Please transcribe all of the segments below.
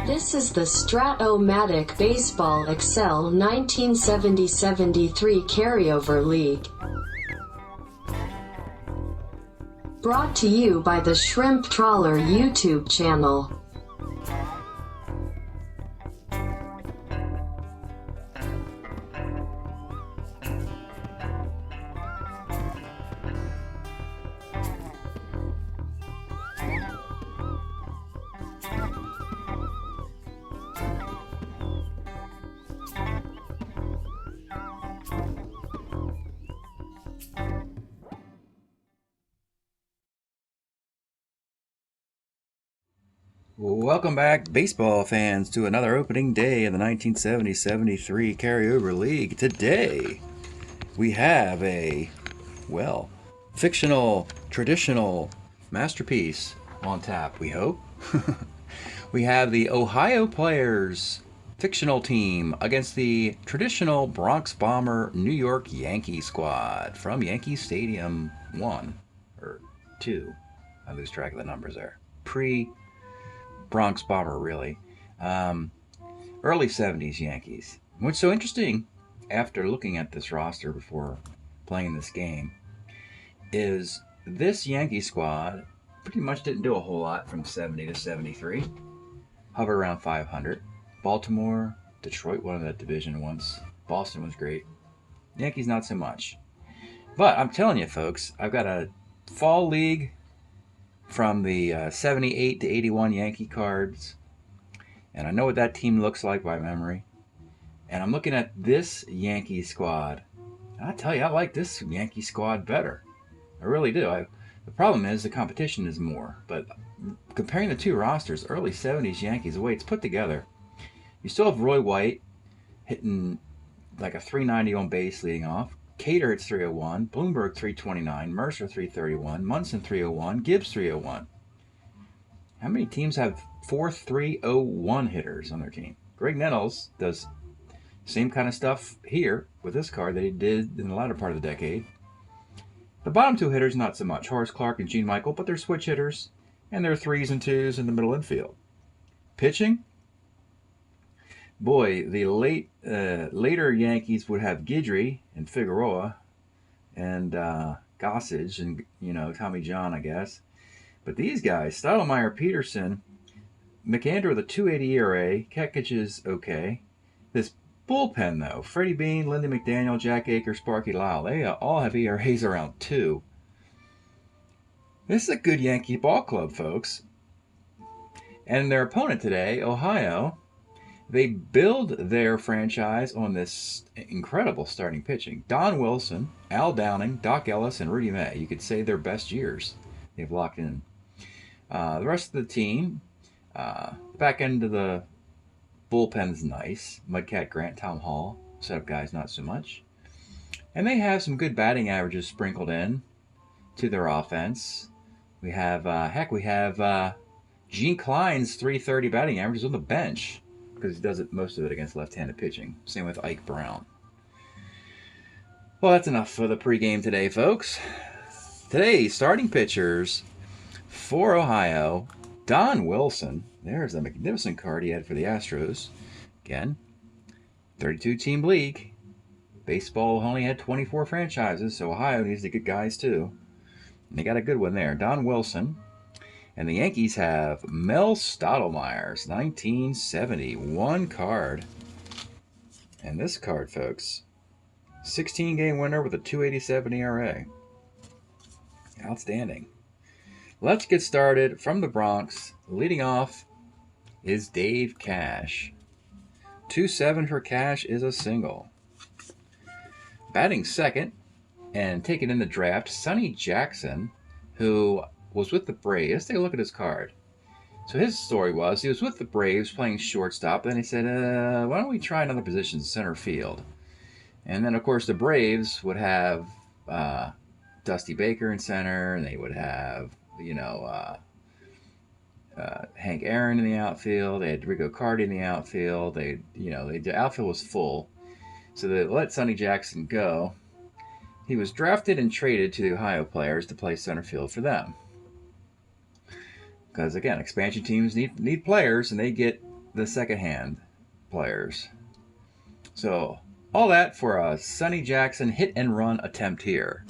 This is the Strat-O-Matic Baseball Excel 1970-73 Carryover League. Brought to you by the Shrimp Trawler YouTube channel. Welcome back, baseball fans, to another opening day of the 1970-73 Carryover League. Today, we have a, well, fictional, traditional masterpiece on tap, we hope. We have the Ohio Players fictional team against the traditional Bronx Bomber New York Yankee squad from Yankee Stadium 1, or 2. I lose track of the numbers there. Bronx Bomber, really. Early 70s Yankees. What's so interesting, after looking at this roster before playing this game, is this Yankee squad pretty much didn't do a whole lot from 70 to 73. Hovered around 500. Baltimore, Detroit won that division once. Boston was great. Yankees not so much. But I'm telling you, folks, I've got a fall league from the 78 to 81 Yankee cards, and I know what that team looks like by memory. And I'm looking at this Yankee squad, and I tell you, I like this Yankee squad better. I really do. The problem is the competition is more, but comparing the two rosters, early 70s Yankees, the way it's put together, you still have Roy White hitting like a 390 on base leading off. Cater hits 301, Bloomberg 329, Mercer 331, Munson 301, Gibbs 301. How many teams have 4-3-0-1 hitters on their team? Greg Nettles does the same kind of stuff here with this card that he did in the latter part of the decade. The bottom two hitters, not so much. Horace Clark and Gene Michael, but they're switch hitters, and they're 3s and 2s in the middle infield. Pitching? Boy, the later Yankees would have Guidry and Figueroa and Gossage and, Tommy John, I guess. But these guys, Stottlemyre, Peterson, McAndrew with a 2.80 ERA, Kekich is okay. This bullpen, though, Freddie Bean, Lindy McDaniel, Jack Aker, Sparky, Lyle, they all have ERAs around 2. This is a good Yankee ball club, folks. And their opponent today, Ohio, they build their franchise on this incredible starting pitching. Don Wilson, Al Downing, Doc Ellis, and Rudy May. You could say their best years they've locked in. The rest of the team, back end of the bullpen's nice. Mudcat Grant, Tom Hall, setup guys not so much. And they have some good batting averages sprinkled in to their offense. We have, Gene Klein's 330 batting averages on the bench, because he does most of it against left-handed pitching. Same with Ike Brown. Well, that's enough for the pregame today, folks. Today's starting pitchers for Ohio, Don Wilson. There's a magnificent card he had for the Astros. Again, 32-team league. Baseball only had 24 franchises, so Ohio needs to get guys too. And they got a good one there. Don Wilson. And the Yankees have Mel Stottlemyre's 1971 card. And this card, folks, 16-game winner with a 2.87 ERA. Outstanding. Let's get started from the Bronx. Leading off is Dave Cash. 2.7 for Cash is a single. Batting second and taken in the draft, Sonny Jackson, who was with the Braves. Let's take a look at his card. So his story was he was with the Braves playing shortstop. Then he said, why don't we try another position, center field? And then, of course, the Braves would have Dusty Baker in center, and they would have, Hank Aaron in the outfield. They had Rico Cardi in the outfield. The outfield was full. So they let Sonny Jackson go. He was drafted and traded to the Ohio Players to play center field for them. Because, again, expansion teams need players, and they get the second-hand players. So all that for a Sonny Jackson hit-and-run attempt here.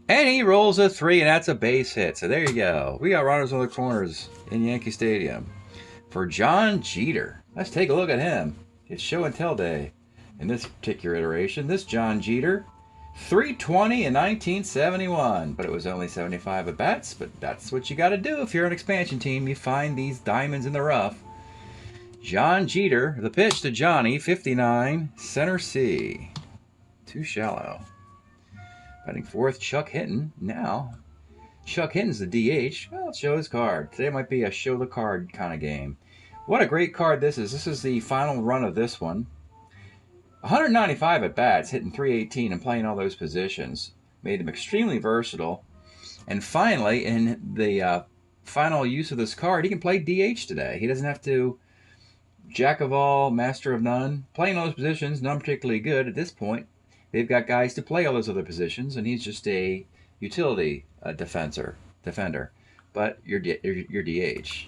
And he rolls a 3, and that's a base hit. So there you go. We got runners on the corners in Yankee Stadium. For John Jeter, let's take a look at him. It's show and tell day in this particular iteration. This John Jeter, 320 in 1971, but it was only 75 at bats. But that's what you got to do if you're an expansion team. You find these diamonds in the rough. John Jeter, the pitch to Johnny, 59, center C. Too shallow. Batting fourth, Chuck Hinton. Now, Chuck Hinton's the DH. Well, let's show his card. Today might be a show the card kind of game. What a great card this is. This is the final run of this one. 195 at bats, hitting 318 and playing all those positions. Made him extremely versatile. And finally, in the final use of this card, he can play DH today. He doesn't have to jack of all, master of none. Playing all those positions, none particularly good at this point. They've got guys to play all those other positions, and he's just a utility defender. But you're DH.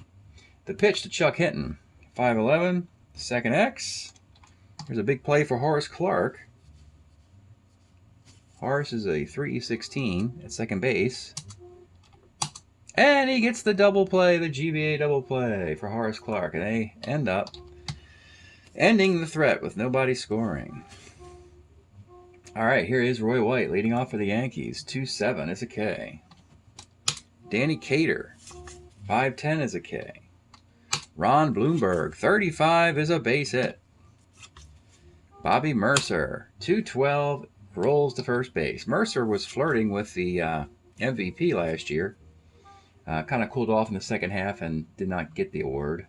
The pitch to Chuck Hinton, 5'11", second X. There's a big play for Horace Clark. Horace is a 3-16 at second base. And he gets the double play, the GBA double play for Horace Clark. And they end up ending the threat with nobody scoring. All right, here is Roy White leading off for the Yankees. 2-7 is a K. Danny Cater, 5'10 is a K. Ron Bloomberg, 35 is a base hit. Bobby Mercer, 212, rolls to first base. Mercer was flirting with the MVP last year. Kind of cooled off in the second half and did not get the award.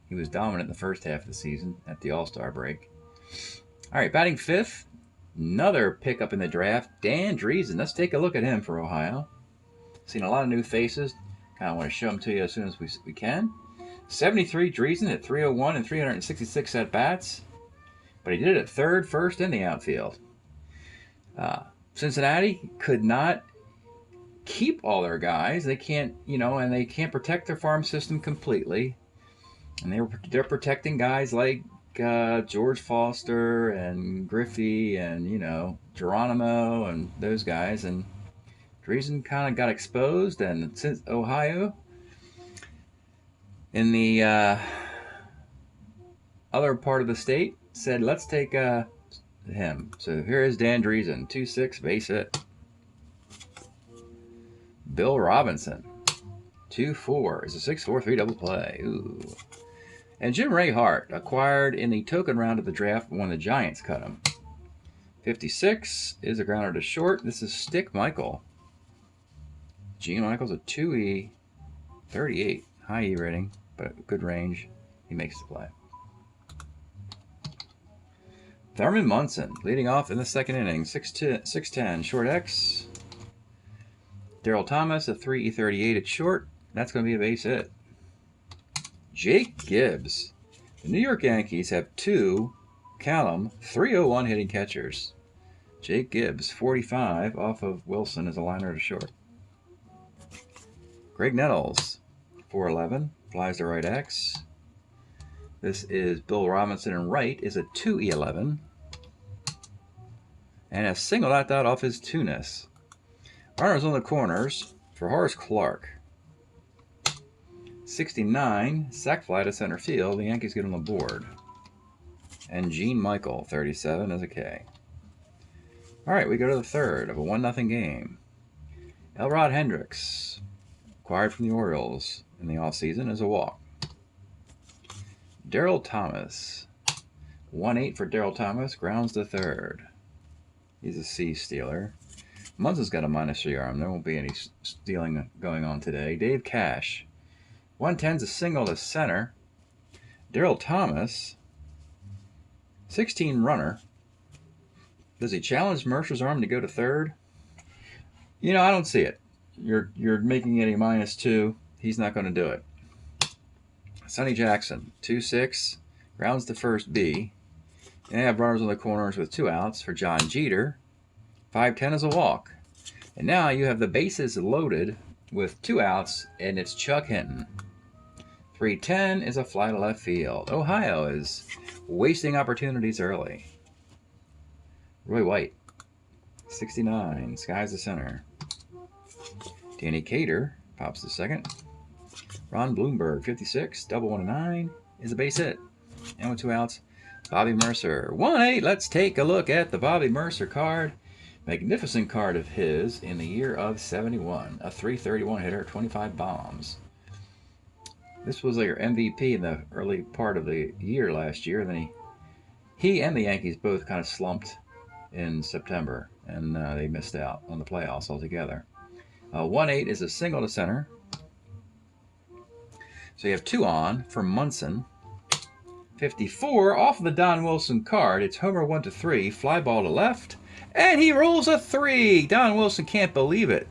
He was dominant in the first half of the season at the All-Star break. All right, batting fifth. Another pickup in the draft, Dan Dries. Let's take a look at him for Ohio. Seen a lot of new faces. Kind of want to show them to you as soon as we can. 73 Dries at 301 and 366 at-bats. But he did it at third, first, and the outfield. Cincinnati could not keep all their guys. They can't, and they can't protect their farm system completely. And they're protecting guys like George Foster and Griffey and, Geronimo and those guys. And Driesen kind of got exposed. And since Ohio, in the other part of the state, said, let's take him. So here is Dan Driesen, 2-6, base hit. Bill Robinson, 2-4, is a 6-4-3 double play. Ooh. And Ray Hart, acquired in the token round of the draft when the Giants cut him. 56 is a grounder to short. This is Stick Michael. Gene Michael's a 2E, 38, high E rating, but good range. He makes the play. Thurman Munson, leading off in the second inning, 6'10", short X. Daryl Thomas, a 3E38 at short. That's going to be a base hit. Jake Gibbs. The New York Yankees have two, Callum, 301 hitting catchers. Jake Gibbs, 45, off of Wilson as a liner to short. Greg Nettles, 4'11", flies to right X. This is Bill Robinson, and right is a 2E11. And a single at that off his two-ness. Runners on the corners for Horace Clark. 69, sac fly to center field. The Yankees get on the board. And Gene Michael, 37, is a K. All right, we go to the third of a 1-0 game. Elrod Hendricks, acquired from the Orioles in the offseason, is a walk. Daryl Thomas, 1-8 for Daryl Thomas, grounds to third. He's a C stealer. Munson's got a -3 arm. There won't be any stealing going on today. Dave Cash, 110's a single to center. Daryl Thomas, 16 runner. Does he challenge Mercer's arm to go to third? I don't see it. You're making it a -2. He's not going to do it. Sonny Jackson, 2-6, grounds to first B. And they have runners on the corners with 2 outs for John Jeter. 5'10 is a walk. And now you have the bases loaded with 2 outs, and it's Chuck Hinton. 310 is a fly to left field. Ohio is wasting opportunities early. Roy White, 69, skies the center. Danny Cater pops to second. Ron Bloomberg, 56, double 1-9 is a base hit. And with 2 outs, Bobby Mercer, 1-8. Let's take a look at the Bobby Mercer card. Magnificent card of his in the year of 71. A 331 hitter, 25 bombs. This was your MVP in the early part of the year last year. Then he and the Yankees both kind of slumped in September, and they missed out on the playoffs altogether. 1-8 is a single to center. So you have 2 on for Munson. 54 off of the Don Wilson card. It's homer 1-3, fly ball to left, and he rolls a 3. Don Wilson can't believe it.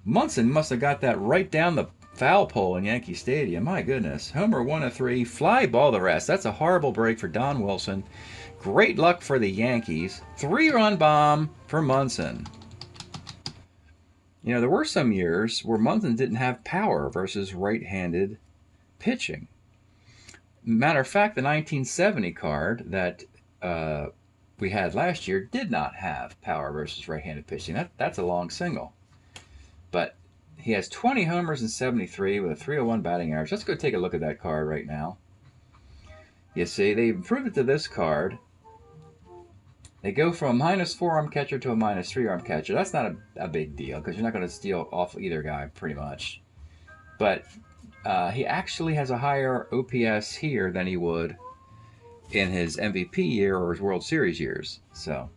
Munson must have got that right down the foul pole in Yankee Stadium. My goodness. Homer 1-3, fly ball the rest. That's a horrible break for Don Wilson. Great luck for the Yankees. 3-run bomb for Munson. You know, there were some years where Munson didn't have power versus right-handed pitching. Matter of fact, the 1970 card that we had last year did not have power versus right-handed pitching. That's a long single. But he has 20 homers in 73 with a 301 batting average. Let's go take a look at that card right now. You see, they improved it to this card. They go from a -4 arm catcher to a -3 arm catcher. That's not a big deal because you're not going to steal off either guy pretty much. But he actually has a higher OPS here than he would in his MVP year or his World Series years. So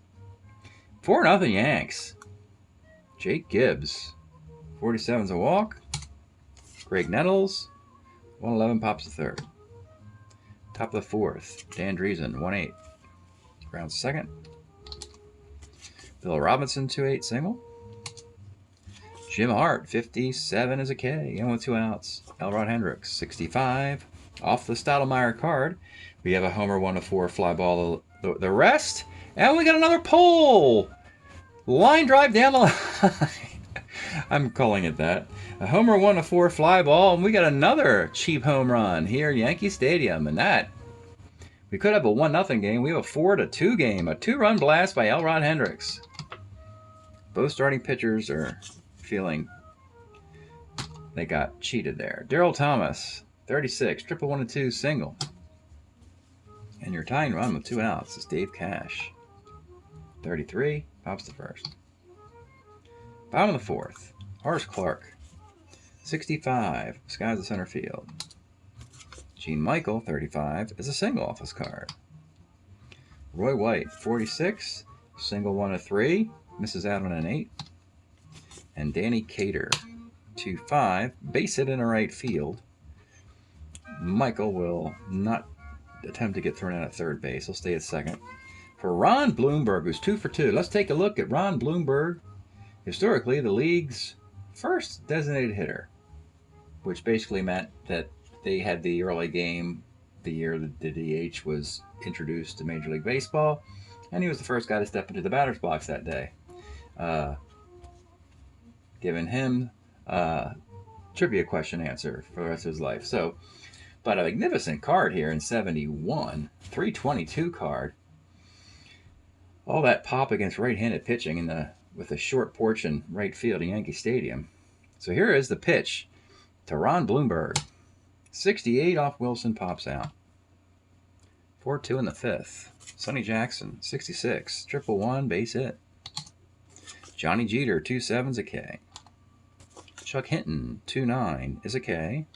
4-0 Yanks. Jake Gibbs, 47's a walk. Greg Nettles, 111 pops the third. Top of the 4th, Dan Dries, 1-8. Grounds second. Bill Robinson, 2-8 single. Jim Hart, 57 is a K, and with 2 outs. Elrod Hendricks, 65. Off the Stottlemyre card, we have a homer 1-4 fly ball the rest, and we got another pole. Line drive down the line. I'm calling it that. A homer 1-4 fly ball, and we got another cheap home run here in Yankee Stadium, and that we could have a 1-0 game. We have a 4-2 game, a 2-run blast by Elrod Hendricks. Both starting pitchers are feeling they got cheated there. Darryl Thomas, 36, triple 1-2 single. And your tying run with 2 outs is Dave Cash, 33, pops the first. Bottom of the 4th, Horace Clark, 65, skies the center field. Gene Michael, 35, is a single off his card. Roy White, 46, single 1-3, misses out on an 8. And Danny Cater, 2-5, base hit in the right field. Michael will not attempt to get thrown out at third base. He'll stay at second. For Ron Bloomberg, who's 2 for 2. Let's take a look at Ron Bloomberg. Historically, the league's first designated hitter, which basically meant that they had the early game the year that the DH was introduced to Major League Baseball, and he was the first guy to step into the batter's box that day. Giving him trivia question answer for the rest of his life. So, but a magnificent card here in 71, 322 card. All that pop against right-handed pitching with a short porch in right field in Yankee Stadium. So here is the pitch to Ron Bloomberg. 68 off Wilson, pops out. 4-2 in the 5th. Sonny Jackson, 66, triple 1, base hit. Johnny Jeter, 2-7's a K. Chuck Hinton, 2-9 is a K.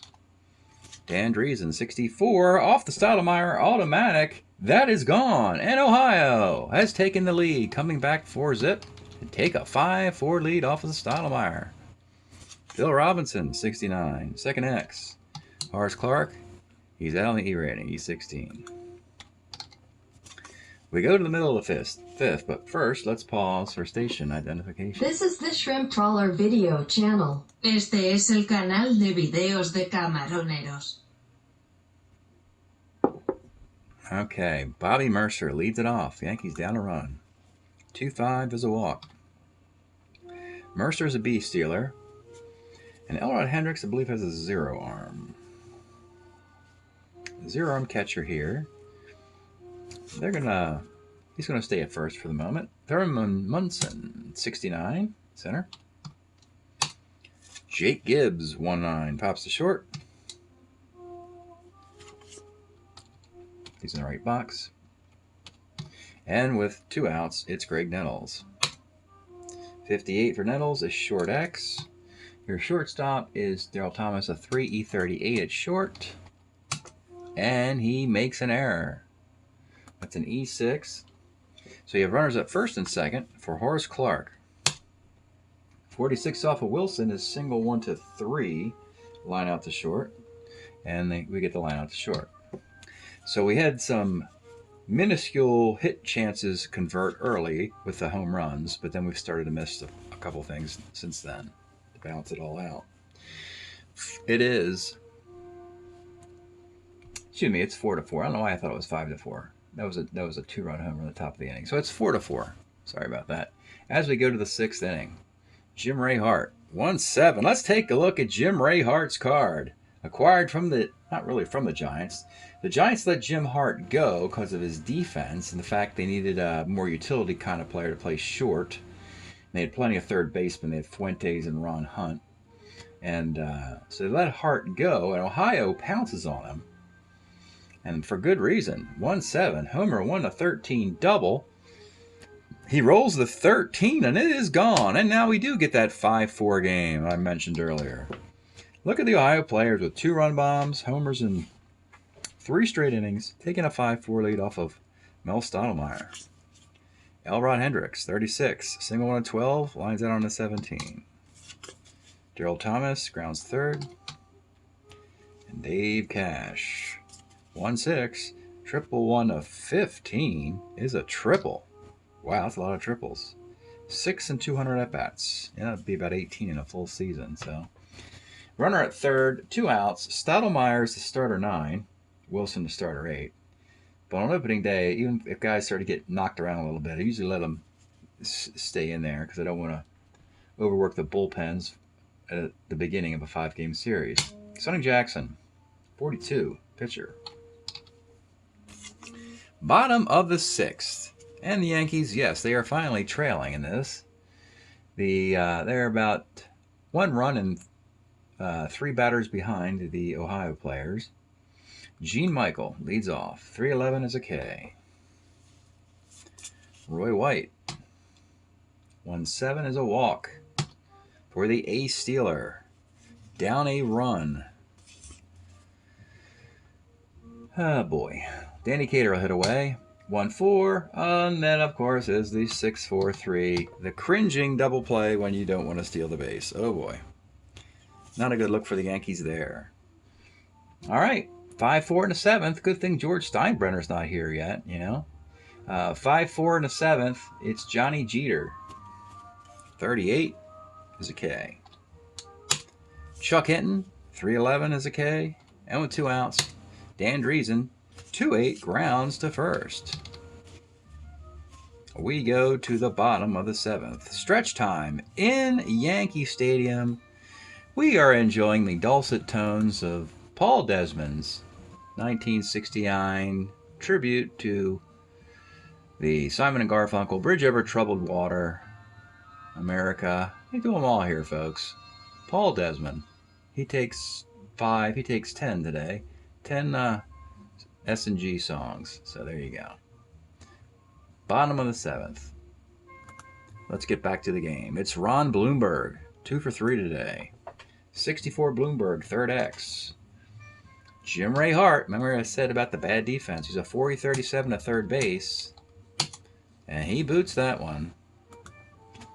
Dan Dries, 64, off the Strat-O-Matic automatic. That is gone, and Ohio has taken the lead, coming back 4-zip to take a 5-4 lead off of the Strat-O-Matic. Bill Robinson, 69, second X. Horace Clark, he's out on the E rating, he's 16. We go to the middle of the 5th, but first, let's pause for station identification. This is the Shrimp Trawler video channel. Este es el canal de videos de camaroneros. Okay, Bobby Mercer leads it off. Yankees down a run. 2-5 is a walk. Mercer's a B stealer. And Elrod Hendricks, I believe, has a 0 arm. zero-arm catcher here. He's gonna stay at first for the moment. Thurman Munson, 69, center. Jake Gibbs, 1-9, pops to short. He's in the right box. And with 2 outs, it's Greg Nettles. 58 for Nettles is short X. Your shortstop is Daryl Thomas, a 3E38 at short. And he makes an error. That's an E6. So you have runners at first and second for Horace Clark. 46 off of Wilson is single 1-3. Line out to short. And we get the line out to short. So we had some minuscule hit chances convert early with the home runs, but then we've started to miss a couple things since then to balance it all out. It's 4-4. I don't know why I thought it was 5-4. That was a 2-run homer in the top of the inning. So it's 4-4. Sorry about that. As we go to the 6th inning, Jim Ray Hart, 1-7. Let's take a look at Jim Ray Hart's card. Acquired from not really from the Giants. The Giants let Jim Hart go because of his defense and the fact they needed a more utility kind of player to play short. They had plenty of third basemen. They had Fuentes and Ron Hunt. And so they let Hart go, and Ohio pounces on him. And for good reason. 1-7. Homer 1-13 double. He rolls the 13, and it is gone. And now we do get that 5-4 game I mentioned earlier. Look at the Ohio players with 2-run bombs, homers in 3 straight innings, taking a 5-4 lead off of Mel Stottlemyre. Elrod Hendricks, 36, single 1-12, lines out on the 17. Daryl Thomas grounds third. And Dave Cash, 1-6, triple 1-15 is a triple. Wow, that's a lot of triples. 6 and 200 at-bats. Yeah, that'd be about 18 in a full season, so. Runner at third, 2 outs. Stottlemyre's the starter 9. Wilson the starter 8. But on opening day, even if guys start to get knocked around a little bit, I usually let them stay in there because I don't want to overwork the bullpens at the beginning of a 5-game series. Sonny Jackson, 42, pitcher. Bottom of the 6th. And the Yankees, yes, they are finally trailing in this. They're about 1 run and 3 batters behind the Ohio players. Gene Michael leads off. 3-11 is a K. Roy White. 1-7 is a walk for the ace stealer. Down a run. Oh boy. Danny Cater will hit away. 1-4. And then, of course, is the 6-4-3. The cringing double play when you don't want to steal the base. Oh boy. Not a good look for the Yankees there. All right. 5-4 in the 7th. Good thing George Steinbrenner's not here yet, you know. 5-4 in the 7th. It's Johnny Jeter. 38 is a K. Chuck Hinton. 3-11 is a K. And with 2 outs, Dan Driesen. 2-8 grounds to first. We go to the bottom of the 7th. Stretch time in Yankee Stadium. We are enjoying the dulcet tones of Paul Desmond's 1969 tribute to the Simon & Garfunkel Bridge Over Troubled Water, America. They do them all here, folks. Paul Desmond. He takes 5, he takes 10 today. 10 S&G songs. So there you go. Bottom of the 7th. Let's get back to the game. It's Ron Bloomberg. 2 for 3 today. 64 Bloomberg, third X. Jim Ray Hart. Remember I said about the bad defense. He's a 4-37 to third base. And he boots that one.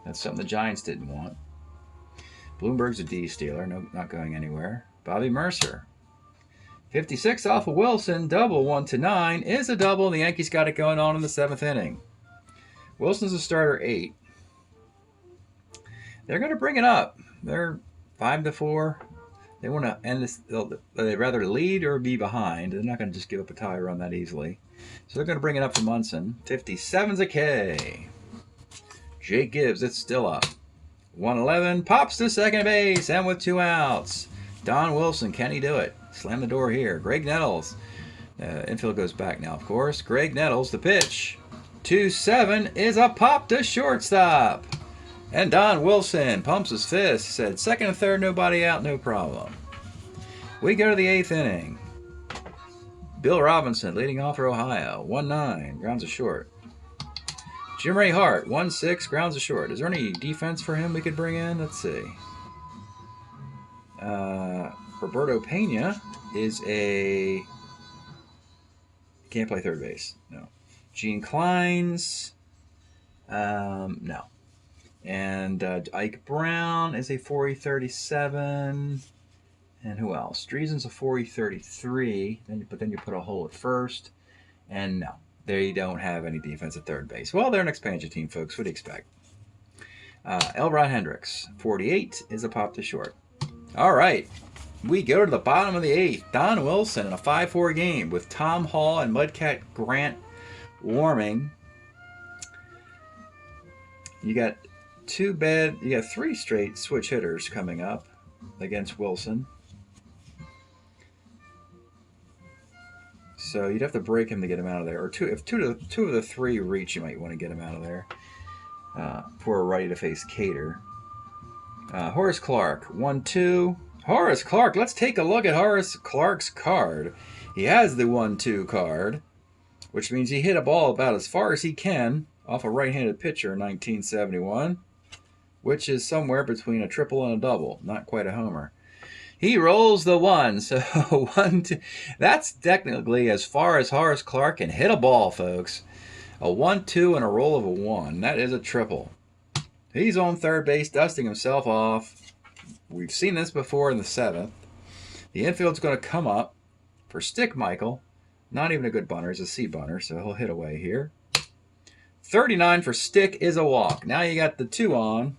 That's something the Giants didn't want. Bloomberg's a D stealer. No, not going anywhere. Bobby Mercer. 56 off of Wilson. Double 1-9 is a double. The Yankees got it going on in the 7th inning. Wilson's a starter 8. They're going to bring it up. They're 5-4. They want to end this. They'd rather lead or be behind. They're not going to just give up a tie run that easily. So they're going to bring it up for Munson. 57's a K. Jake Gibbs, it's still up. 1-11 pops to second base and with 2 outs. Don Wilson, can he do it? Slam the door here. Greg Nettles Infield goes back now, of course. Greg Nettles, the pitch. 2-7 is a pop to shortstop. And Don Wilson pumps his fist. Said second and third, nobody out, no problem. We go to the 8th inning. Bill Robinson leading off for Ohio. 1-9, grounds a short. Ray Hart, 1-6, grounds a short. Is there any defense for him we could bring in? Let's see. Roberto Pena is a... Can't play third base. No. Gene Kleins. No. And Ike Brown is a 4E37. And who else? Driesen's a 4E33. But then you put a hole at first. And no. They don't have any defense at third base. Well, they're an expansion team, folks. What do you expect? Elrod Hendricks, 48, is a pop to short. All right. We go to the bottom of the 8th. Don Wilson in a 5-4 game with Tom Hall and Mudcat Grant warming. You got 3 straight switch hitters coming up against Wilson. So you'd have to break him to get him out of there. Or if two of the 3 reach, you might want to get him out of there for a righty to face Cater. Horace Clark, 1-2. Horace Clark, let's take a look at Horace Clark's card. He has the 1-2 card, which means he hit a ball about as far as he can off a right-handed pitcher in 1971, which is somewhere between a triple and a double. Not quite a homer. He rolls the 1, so 1-2. That's technically as far as Horace Clark can hit a ball, folks. A 1-2 and a roll of a 1. That is a triple. He's on third base, dusting himself off. We've seen this before in the 7th. The infield's going to come up for Stick Michael. Not even a good bunter. He's a C bunter, so he'll hit away here. 39 for Stick is a walk. Now you got the 2 on.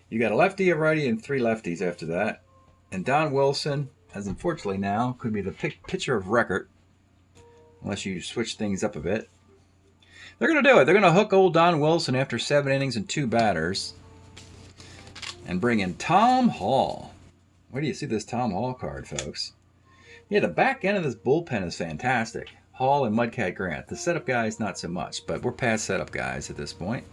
You got a lefty, a righty, and 3 lefties after that. And Don Wilson, as unfortunately now, could be the pitcher of record. Unless you switch things up a bit. They're going to do it. They're going to hook old Don Wilson after 7 innings and 2 batters. And bring in Tom Hall. Where do you see this Tom Hall card, folks? Yeah, the back end of this bullpen is fantastic. Hall and Mudcat Grant. The setup guys, not so much. But we're past setup guys at this point.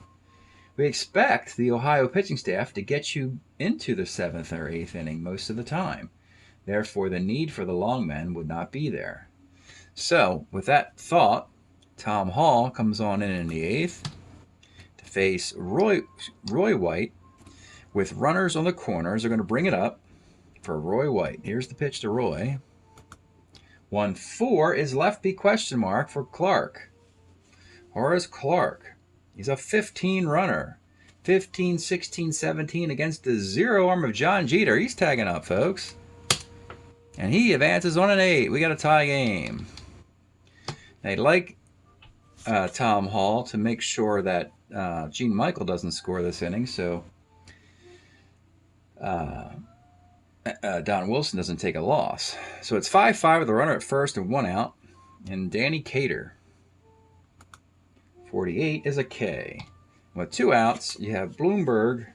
We expect the Ohio pitching staff to get you into the 7th or 8th inning most of the time. Therefore, the need for the long men would not be there. So, with that thought, Tom Hall comes on in the 8th to face Roy White with runners on the corners. They're going to bring it up for Roy White. Here's the pitch to Roy. 1-4 is lefty question mark for Clark. Horace Clark. He's a 15 runner. 15, 16, 17 against the 0 arm of John Jeter. He's tagging up, folks. And he advances on an 8. We got a tie game. They'd like Tom Hall to make sure that Gene Michael doesn't score this inning, so Don Wilson doesn't take a loss. So it's 5-5 with a runner at first and 1 out. And Danny Cater, 48, is a K. With 2 outs, you have Bloomberg.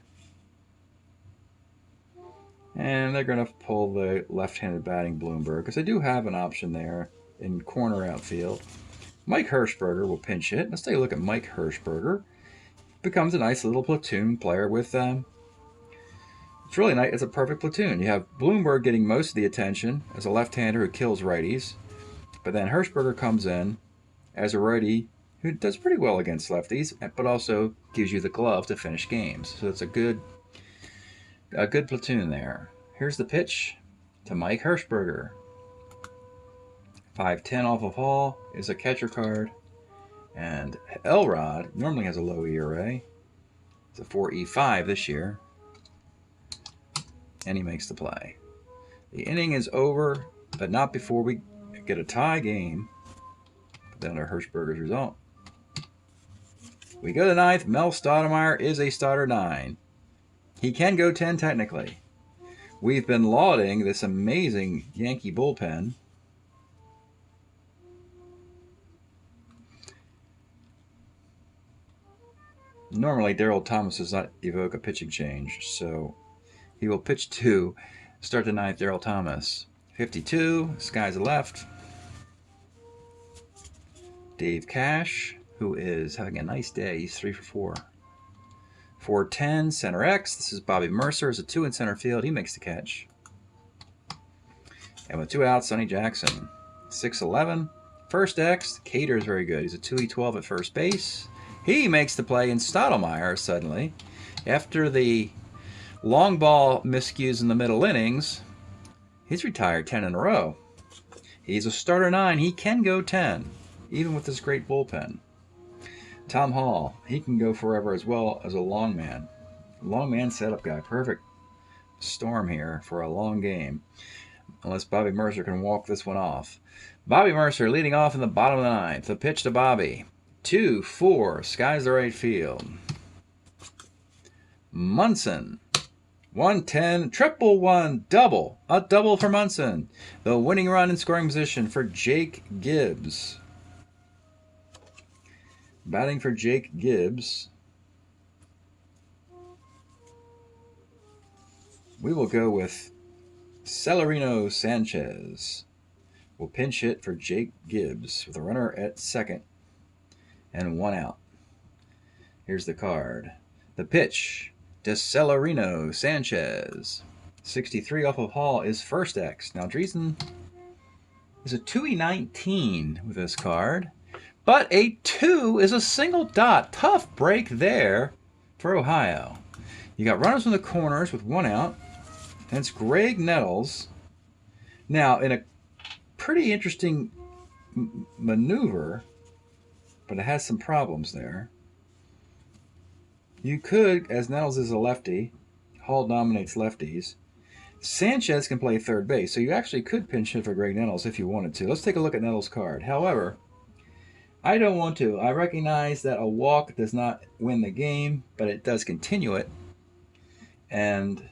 And they're going to pull the left-handed batting Bloomberg, because they do have an option there in corner outfield. Mike Hershberger will pinch hit. Let's take a look at Mike Hershberger. Becomes a nice little platoon player with them. It's really nice. It's a perfect platoon. You have Bloomberg getting most of the attention as a left-hander who kills righties. But then Hershberger comes in as a righty who does pretty well against lefties, but also gives you the glove to finish games. So it's a good platoon there. Here's the pitch to Mike Hershberger. 5-10 off of Hall is a catcher card. And Elrod normally has a low ERA. It's a 4.85 this year. And he makes the play. The inning is over, but not before we get a tie game. Put that under Hershberger's result. We go to the 9th. Mel Stoudemire is a starter 9. He can go 10 technically. We've been lauding this amazing Yankee bullpen. Normally, Daryl Thomas does not evoke a pitching change, so he will pitch to start the 9th, Daryl Thomas. 52, sky's left. Dave Cash, who is having a nice day. He's 3 for 4. 410, center X. This is Bobby Mercer. Is a 2 in center field. He makes the catch. And with 2 outs, Sonny Jackson. 611, first X. Cater is very good. He's a 2E12 at first base. He makes the play, and Strat-O suddenly, after the long ball miscues in the middle innings, he's retired 10 in a row. He's a starter 9. He can go 10, even with this great bullpen. Tom Hall, he can go forever as well as a long man. Long man setup guy. Perfect storm here for a long game. Unless Bobby Mercer can walk this one off. Bobby Mercer leading off in the bottom of the 9th. The pitch to Bobby. 2-4. Skies the right field. Munson. 110. Triple one. Double. A double for Munson. The winning run in scoring position for Jake Gibbs. Batting for Jake Gibbs. We will go with Celerino Sanchez. Will pinch hit for Jake Gibbs with a runner at second and 1 out. Here's the card. The pitch to Celerino Sanchez. 63 off of Hall is first X. Now Dries is a 2E19 with this card, but a 2 is a single dot. Tough break there for Ohio. You got runners in the corners with 1 out. And it's Greg Nettles. Now, in a pretty interesting maneuver, but it has some problems there. You could, as Nettles is a lefty, Hall dominates lefties. Sanchez can play third base, so you actually could pinch hit for Greg Nettles if you wanted to. Let's take a look at Nettles' card. However, I don't want to. I recognize that a walk does not win the game, but it does continue it. And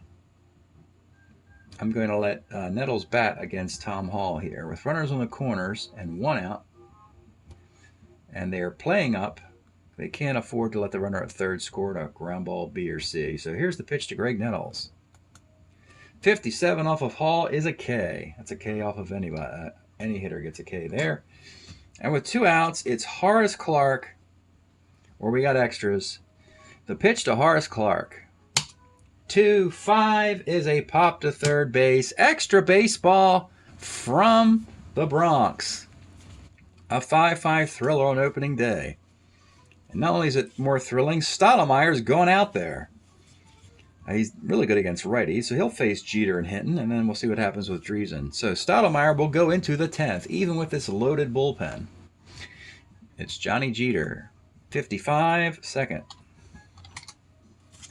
I'm going to let Nettles bat against Tom Hall here with runners on the corners and 1 out. And they are playing up. They can't afford to let the runner at third score a ground ball B or C. So here's the pitch to Greg Nettles. 57 off of Hall is a K. That's a K off of anybody. Any hitter gets a K there. And with 2 outs, it's Horace Clark, or we got extras. The pitch to Horace Clark. 2-5 is a pop to third base. Extra baseball from the Bronx. A 5-5 thriller on opening day. And not only is it more thrilling, Strat-O-Matic's going out there. He's really good against righties, so he'll face Jeter and Hinton, and then we'll see what happens with Dries. So Strat-O-Matic will go into the 10th, even with this loaded bullpen. It's Johnny Jeter, 55, second.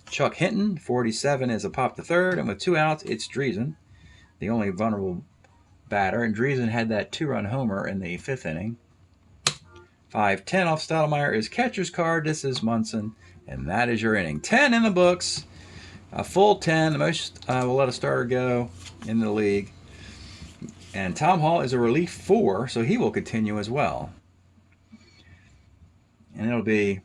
Chuck Hinton, 47, is a pop to third, and with 2 outs, it's Dries, the only vulnerable batter. And Dries had that 2-run homer in the 5th inning. 5-10 off Strat-O-Matic is catcher's card. This is Munson, and that is your inning. 10 in the books, a full 10, the most we'll let a starter go in the league. And Tom Hall is a relief 4, so he will continue as well. And it'll be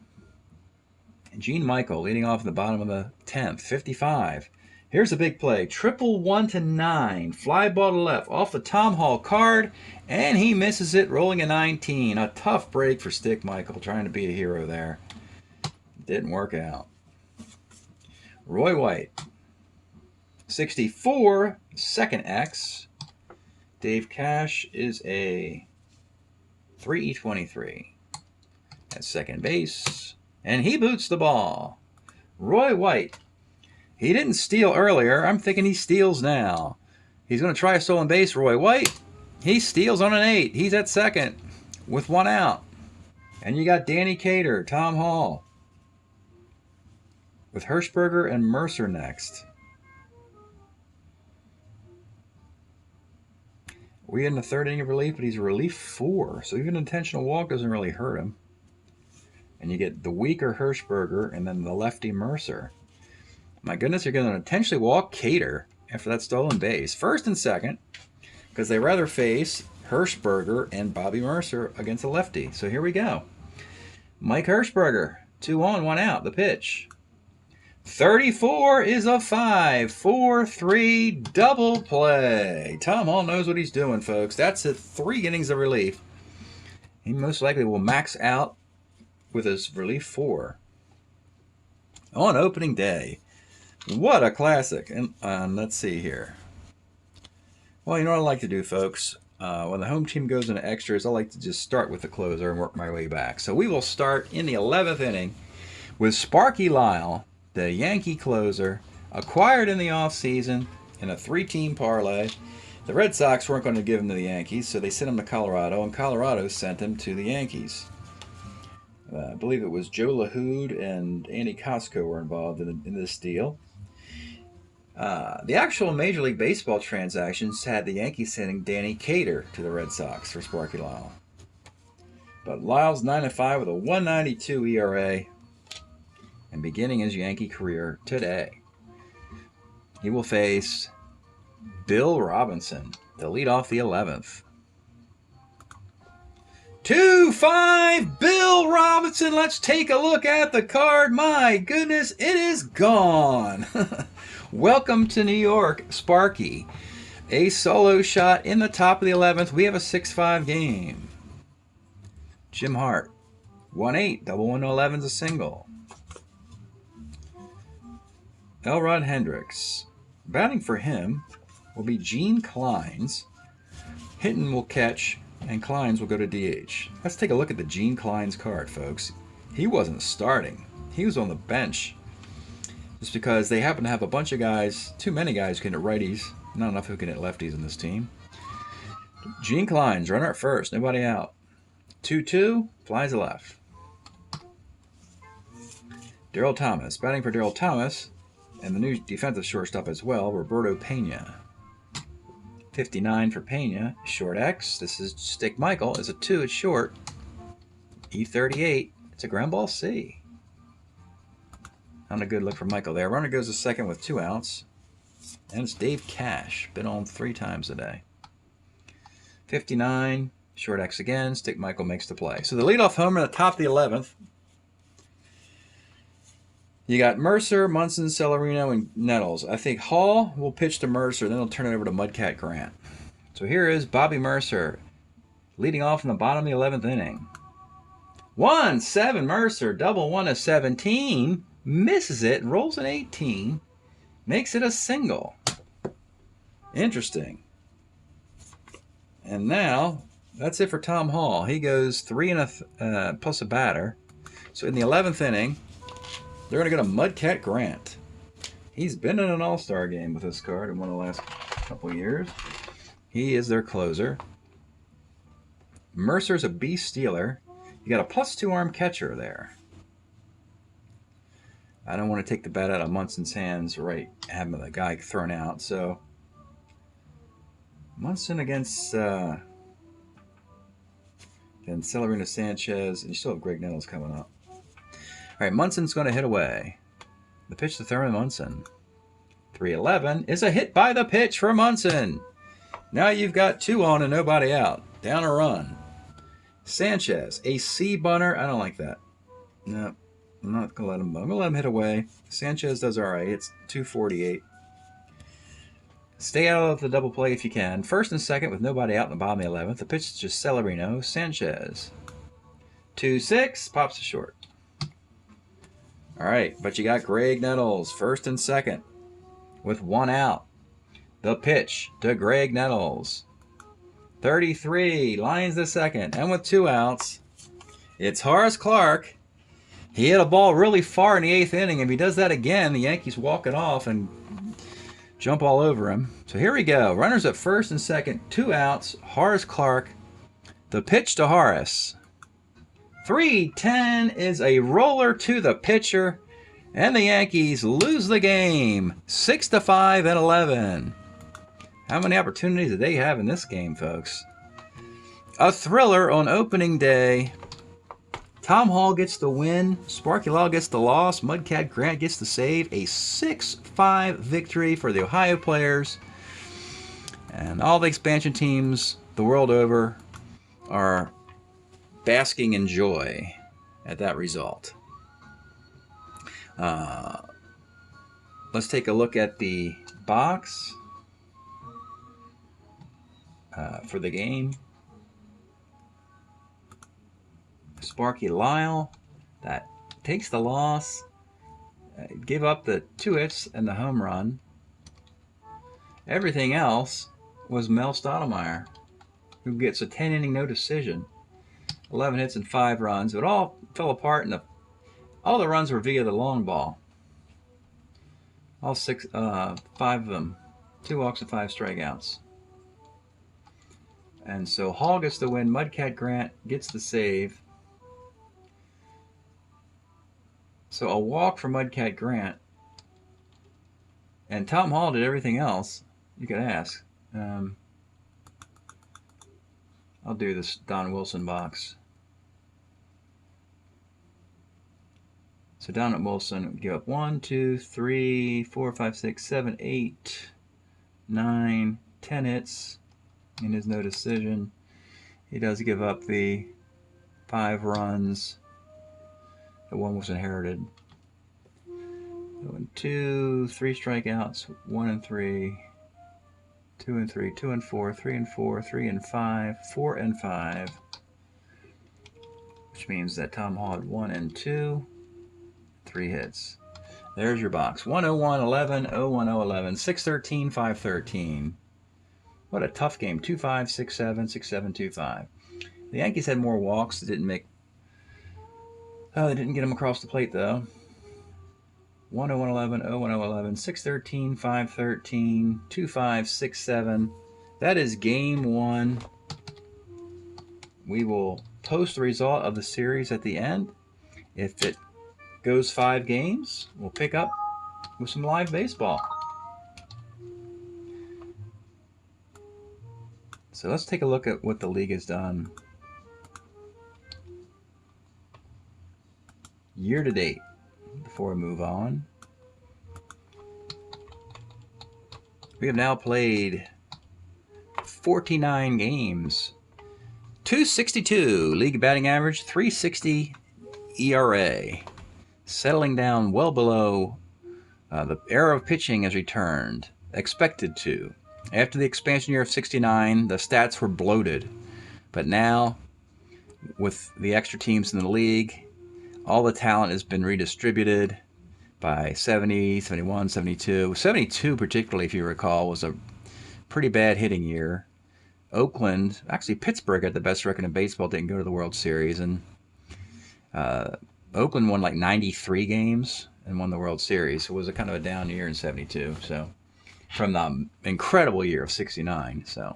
Gene Michael leading off in the bottom of the 10th, 55. Here's a big play. Triple 1 to 9. Fly ball to left off the Tom Hall card, and he misses it, rolling a 19. A tough break for Stick Michael, trying to be a hero there. Didn't work out. Roy White, 64, second X. Dave Cash is a 3E23 at second base. And he boots the ball. Roy White. He didn't steal earlier. I'm thinking he steals now. He's going to try a stolen base. Roy White. He steals on an 8. He's at second with 1 out. And you got Danny Cater, Tom Hall, with Hershberger and Mercer next. We in the 3rd inning of relief, but he's a relief 4. So even an intentional walk doesn't really hurt him. And you get the weaker Hershberger and then the lefty Mercer. My goodness, you're going to intentionally walk Cater after that stolen base. First and second, because they rather face Hershberger and Bobby Mercer against a lefty. So here we go. Mike Hershberger, 2 on, 1 out, the pitch. 34 is a 5-4-3 double play. Tom Hall knows what he's doing, folks. That's a 3 innings of relief. He most likely will max out with his relief 4 on opening day. What a classic. And let's see here. Well, you know what I like to do, folks? When the home team goes into extras, I like to just start with the closer and work my way back. So we will start in the 11th inning with Sparky Lyle, the Yankee closer, acquired in the offseason in a 3-team parlay. The Red Sox weren't going to give him to the Yankees, so they sent him to Colorado, and Colorado sent him to the Yankees. I believe it was Joe LaHood and Andy Costco were involved in this deal. The actual Major League Baseball transactions had the Yankees sending Danny Cater to the Red Sox for Sparky Lyle. But Lyle's 9-5 with a 1.92 ERA and beginning his Yankee career today. He will face Bill Robinson to lead off the 11th. 2-5 Bill Robinson. Let's take a look at the card. My goodness, it is gone. Welcome to New York, Sparky. A solo shot in the top of the 11th. We have a 6-5 game. Jim Hart, 1-8, double 1 to 11's a single. Elrod Hendricks. Batting for him will be Gene Clines. Hinton will catch, and Clines will go to DH. Let's take a look at the Gene Clines card, folks. He wasn't starting. He was on the bench. Just because they happen to have a bunch of guys, too many guys who can hit righties, not enough who can hit lefties in this team. Gene Clines, runner at first, nobody out. 2-2, flies to left. Darryl Thomas, batting for Darryl Thomas, and the new defensive shortstop as well, Roberto Pena. 59 for Pena, short X. This is Stick Michael, is a 2 at short. E38, it's a ground ball C. Not a good look for Michael there. Runner goes to second with 2 outs. And it's Dave Cash. Been on 3 times today. 59. Short X again. Stick Michael makes the play. So the leadoff homer at the top of the 11th. You got Mercer, Munson, Celerino, and Nettles. I think Hall will pitch to Mercer. Then he'll turn it over to Mudcat Grant. So here is Bobby Mercer leading off in the bottom of the 11th inning. 1-7 Mercer. Double 1 to 17. Misses it, rolls an 18, makes it a single. Interesting. And now, that's it for Tom Hall. He goes 3 and plus a batter. So in the 11th inning, they're going to go to Mudcat Grant. He's been in an all-star game with this card in one of the last couple of years. He is their closer. Mercer's a beast stealer. You got a +2 arm catcher there. I don't want to take the bat out of Munson's hands, right? Having the guy thrown out. So Munson against then Celerino Sanchez, and you still have Greg Nettles coming up. All right, Munson's going to hit away. The pitch to Thurman Munson. 3-11 is a hit by the pitch for Munson. Now you've got 2 on and nobody out. Down a run. Sanchez, a C bunter. I don't like that. No. I'm not going to let him. I'm going to let him hit away. Sanchez does all right. It's 248. Stay out of the double play if you can. First and second with nobody out in the bottom of the 11th. The pitch is just Celerino. Sanchez. 2-6. Pops to short. All right. But you got Greg Nettles. First and second with 1 out. The pitch to Greg Nettles. 33. Lines the second. And with 2 outs, it's Horace Clark. He hit a ball really far in the 8th inning. If he does that again, the Yankees walk it off and jump all over him. So here we go. Runners at first and second. 2 outs. Horace Clark. The pitch to Horace. 3-10 is a roller to the pitcher. And the Yankees lose the game. 6-5 and 11. How many opportunities did they have in this game, folks? A thriller on opening day. Tom Hall gets the win. Sparky Lyle gets the loss. Mudcat Grant gets the save. A 6-5 victory for the Ohio players. And all the expansion teams the world over are basking in joy at that result. let's take a look at the box for the game. Sparky Lyle, that takes the loss. Give up the 2 hits and the home run. Everything else was Mel Stottlemyre, who gets a 10-inning no decision, 11 hits and 5 runs. It all fell apart, and all the runs were via the long ball. All 5 of them, 2 walks and 5 strikeouts. And so Hall gets the win. Mudcat Grant gets the save. So a walk for Mudcat Grant. And Tom Hall did everything else you could ask. I'll do this Don Wilson box. So Don Wilson give up 1, 2, 3, 4, 5, 6, 7, 8, 9, 10 hits in his no decision. He does give up the 5 runs. The one was inherited. 1, 2, 3 strikeouts, 1 and 3, 2 and 3, 2 and 4, 3 and 4, 3 and 5, 4 and 5, which means that Tom Hall had 1 and 2, 3 hits. There's your box. 101, 11, 010, 11, 613, 513. What a tough game. 2-5, 6-7, 6-7, 2-5. The Yankees had more walks. They didn't get them across the plate though. 101, 11, 010, 11, 613, 513, 2-5, 6-7. That is game 1. We will post the result of the series at the end. If it goes 5 games, we'll pick up with some live baseball. So let's take a look at what the league has done year to date before we move on. We have now played 49 games. 262 league batting average, 360 ERA. Settling down well below the era of pitching has returned, expected to. After the expansion year of 69, the stats were bloated. But now, with the extra teams in the league, all the talent has been redistributed by 70, 71, 72. 72 particularly, if you recall, was a pretty bad hitting year. Oakland, actually Pittsburgh had the best record in baseball, didn't go to the World Series. And Oakland won like 93 games and won the World Series. It was a kind of a down year in 72. So from the incredible year of 69. So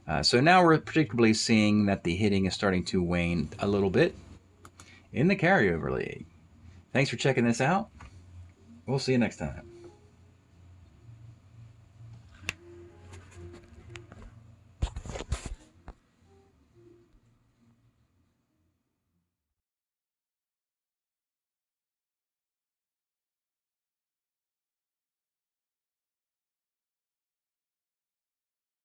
now we're predictably seeing that the hitting is starting to wane a little bit in the carryover league. Thanks for checking this out. We'll see you next time.